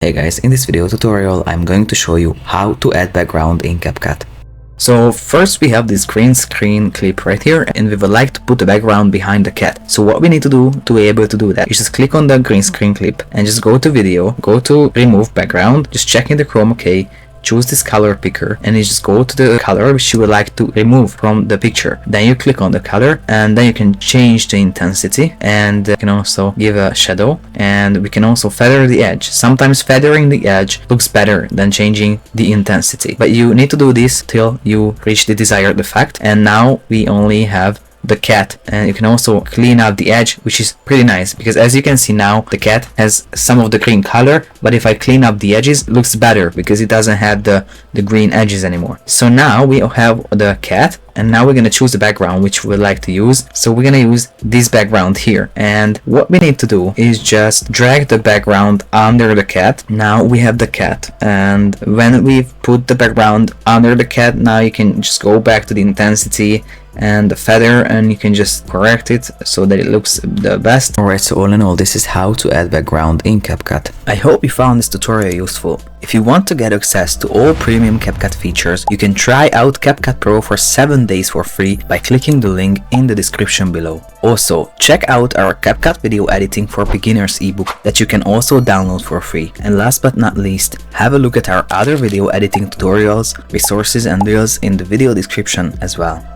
Hey guys, in this video tutorial I'm going to show you how to add background in Capcut. So first we have this green screen clip right here, and we would like to put the background behind the cat. So what we need to do to be able to do that, you just click on the green screen clip and just go to video, go to remove background, just check in the chroma key, choose this color picker, and you just go to the color which you would like to remove from the picture. Then you click on the color, and then you can change the intensity, and you can also give a shadow, and we can also feather the edge. Sometimes feathering the edge looks better than changing the intensity, but you need to do this till you reach the desired effect. And now we only have the cat, and you can also clean up the edge, which is pretty nice because as you can see now the cat has some of the green color, but if I clean up the edges it looks better because it doesn't have the green edges anymore. So now we have the cat, and now we're gonna choose the background which we would like to use. So we're gonna use this background here, and what we need to do is just drag the background under the cat. Now we have the cat, and when we've put the background under the cat, now you can just go back to the intensity and the feather, and you can just correct it so that it looks the best. Alright, so all in all, this is how to add background in Capcut. I hope you found this tutorial useful. If you want to get access to all premium Capcut features, you can try out Capcut Pro for 7 days for free by clicking the link in the description below. Also, check out our Capcut Video Editing for Beginners ebook that you can also download for free. And last but not least, have a look at our other video editing tutorials, resources and builds in the video description as well.